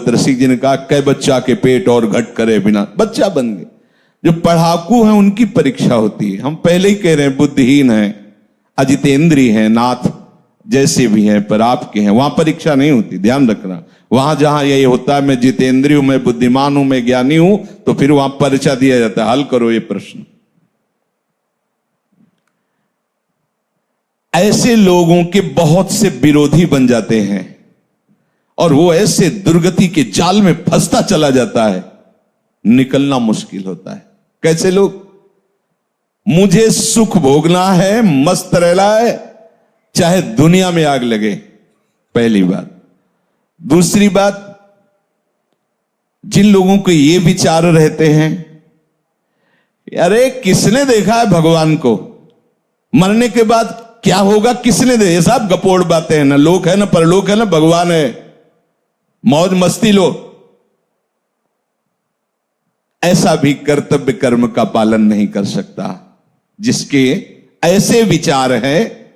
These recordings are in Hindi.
भगवत रसिक जी ने कहा, कै बच्चा के पेट और घट करे बिना, बच्चा बन गए। जो पढ़ाकू हैं उनकी परीक्षा होती है। हम पहले ही कह रहे हैं बुद्धिहीन हैं, अजितेंद्री हैं, नाथ जैसे भी हैं, पर आपके हैं, वहां परीक्षा नहीं होती, ध्यान रखना। वहां जहां ये होता है मैं जितेंद्री हूं, मैं बुद्धिमान हूं, मैं ज्ञानी हूं, तो फिर वहां परीक्षा दिया जाता है, हल करो ये प्रश्न। ऐसे लोगों के बहुत से विरोधी बन जाते हैं और वो ऐसे दुर्गति के जाल में फंसता चला जाता है, निकलना मुश्किल होता है। कैसे लोग? मुझे सुख भोगना है, मस्त रहना है, चाहे दुनिया में आग लगे, पहली बात। दूसरी बात, जिन लोगों को ये विचार रहते हैं, अरे किसने देखा है भगवान को, मरने के बाद क्या होगा किसने दे, ये सब गपोड़ बातें हैं, ना लोक है ना परलोक है ना भगवान है, मौज मस्ती लो। ऐसा भी कर्तव्य कर्म का पालन नहीं कर सकता जिसके ऐसे विचार हैं,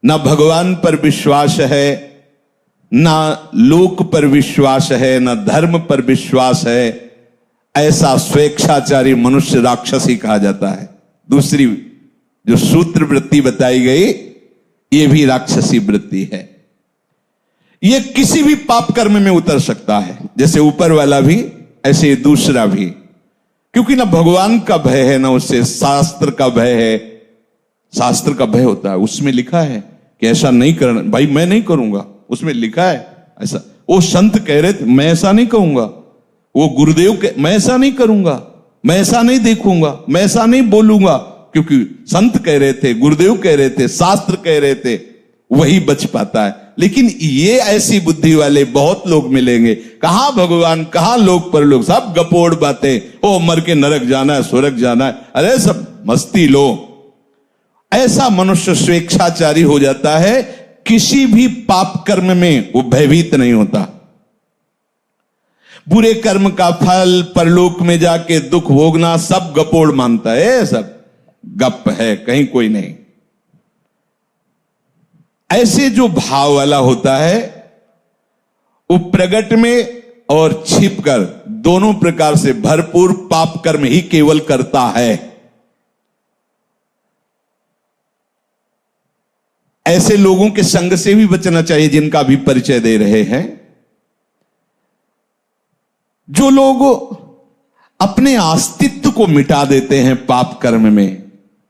ना भगवान पर विश्वास है, ना लोक पर विश्वास है, ना धर्म पर विश्वास है। ऐसा स्वेच्छाचारी मनुष्य राक्षसी कहा जाता है। दूसरी जो सूत्र वृत्ति बताई गई, यह भी राक्षसी वृत्ति है। यह किसी भी पाप कर्म में उतर सकता है, जैसे ऊपर वाला भी ऐसे दूसरा भी, क्योंकि ना भगवान का भय है, ना उससे शास्त्र का भय है। शास्त्र का भय होता है, उसमें लिखा है कि ऐसा नहीं करना, भाई मैं नहीं करूंगा, उसमें लिखा है ऐसा। वो संत कह रहे थे मैं ऐसा नहीं कहूंगा, वो गुरुदेव मैं ऐसा नहीं करूंगा, मैं ऐसा नहीं देखूंगा, मैं ऐसा नहीं बोलूंगा, क्योंकि संत कह रहे थे, गुरुदेव कह रहे थे, शास्त्र कह रहे थे, वही बच पाता है। लेकिन ये ऐसी बुद्धि वाले बहुत लोग मिलेंगे, कहां भगवान कहां लोक पर लोग, सब गपोड़ बातें, ओ मर के नरक जाना है स्वर्ग जाना है, अरे सब मस्ती लो। ऐसा मनुष्य स्वेच्छाचारी हो जाता है, किसी भी पाप कर्म में वो भयभीत नहीं होता। बुरे कर्म का फल परलोक में जाके दुख भोगना सब गपोड़ मानता है, सब गप है, कहीं कोई नहीं। ऐसे जो भाव वाला होता है वो प्रगट में और छिपकर दोनों प्रकार से भरपूर पाप कर्म ही केवल करता है। ऐसे लोगों के संग से भी बचना चाहिए, जिनका भी परिचय दे रहे हैं। जो लोग अपने अस्तित्व को मिटा देते हैं पाप कर्म में,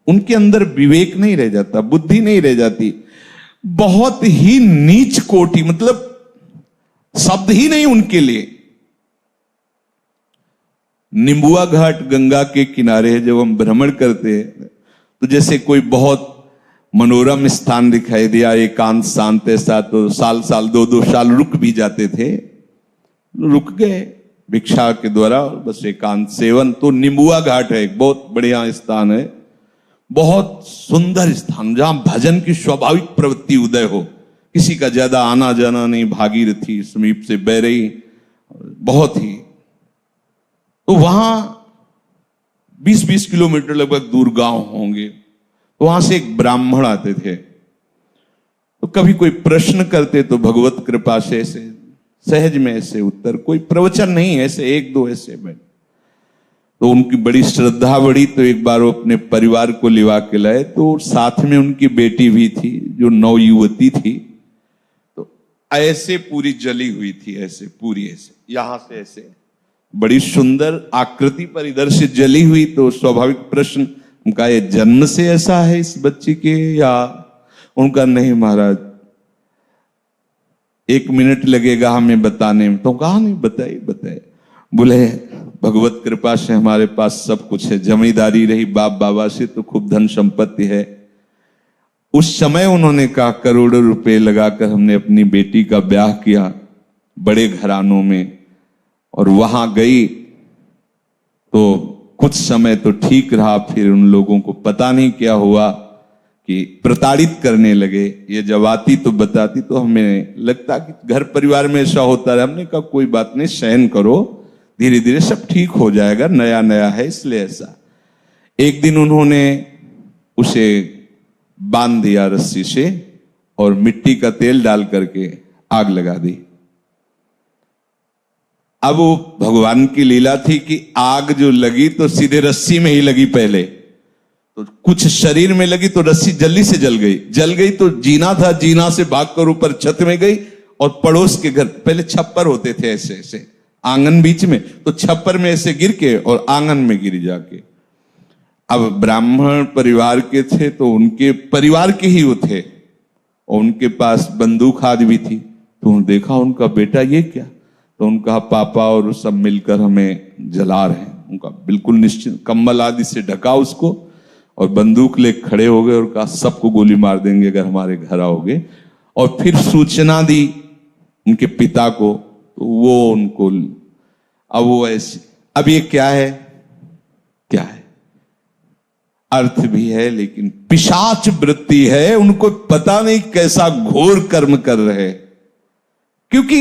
उनके अंदर विवेक नहीं रह जाता, बुद्धि नहीं रह जाती। बहुत ही नीच कोटि, मतलब शब्द ही नहीं उनके लिए। निम्बुआ घाट गंगा के किनारे जब हम भ्रमण करते हैं तो जैसे कोई बहुत मनोरम स्थान दिखाई दिया, एकांत शांत ऐसा, तो साल साल 2-2 साल रुक भी जाते थे, रुक गए भिक्षा के द्वारा, बस एकांत सेवन। तो निम्बुआ घाट है, एक बहुत बढ़िया स्थान है, बहुत सुंदर स्थान, जहां भजन की स्वाभाविक प्रवृत्ति उदय हो, किसी का ज्यादा आना जाना नहीं, भागीरथी समीप से बह रही, बहुत ही। तो वहां 20-20 किलोमीटर लगभग दूर गांव होंगे, तो वहां से एक ब्राह्मण आते थे, तो कभी कोई प्रश्न करते तो भगवत कृपा से ऐसे सहज में ऐसे उत्तर, कोई प्रवचन नहीं, ऐसे 1-2 ऐसे बैठ। तो उनकी बड़ी श्रद्धा बढ़ी, तो एक बार वो अपने परिवार को लिवा के लाए, तो साथ में उनकी बेटी भी थी जो नवयुवती थी, तो ऐसे पूरी जली हुई थी, ऐसे पूरी, ऐसे यहां से ऐसे बड़ी सुंदर आकृति पर इधर से जली हुई। तो स्वाभाविक प्रश्न उनका, ये जन्म से ऐसा है इस बच्ची के, या? उनका नहीं महाराज, 1 मिनट लगेगा हमें बताने में। तो कहा नहीं, बताए। बोले भगवत कृपा से हमारे पास सब कुछ है, जमींदारी रही बाप बाबा से, तो खूब धन संपत्ति है। उस समय उन्होंने कहा करोड़ों रुपए लगाकर हमने अपनी बेटी का ब्याह किया बड़े घरानों में, और वहां गई तो कुछ समय तो ठीक रहा, फिर उन लोगों को पता नहीं क्या हुआ कि प्रताड़ित करने लगे। ये जब आती तो बताती, तो हमें लगता कि घर परिवार में ऐसा होता है। हमने कहा कोई बात नहीं, सहन करो, धीरे धीरे सब ठीक हो जाएगा, नया नया है इसलिए ऐसा। एक दिन उन्होंने उसे बांध दिया रस्सी से और मिट्टी का तेल डाल करके आग लगा दी। अब वो भगवान की लीला थी कि आग जो लगी तो सीधे रस्सी में ही लगी पहले, तो कुछ शरीर में लगी तो रस्सी जल्दी से जल गई तो जीना था, जीना से भागकर ऊपर छत में गई और पड़ोस के घर, पहले छप्पर होते थे ऐसे ऐसे आंगन बीच में, तो छप्पर में ऐसे गिर के और आंगन में गिर जाके। अब ब्राह्मण परिवार के थे तो उनके परिवार के ही वो थे और उनके पास बंदूक आदि भी थी, तो देखा उनका बेटा ये क्या, तो उनका पापा और सब मिलकर हमें जला रहे हैं। उनका बिल्कुल निश्चित कंबल आदि से ढका उसको और बंदूक ले खड़े हो गए और कहा सबको गोली मार देंगे अगर हमारे घर आओगे। और फिर सूचना दी उनके पिता को, तो वो उनको, अब वो ऐसे, अब ये क्या है, क्या है, अर्थ भी है लेकिन पिशाच वृत्ति है, उनको पता नहीं कैसा घोर कर्म कर रहे, क्योंकि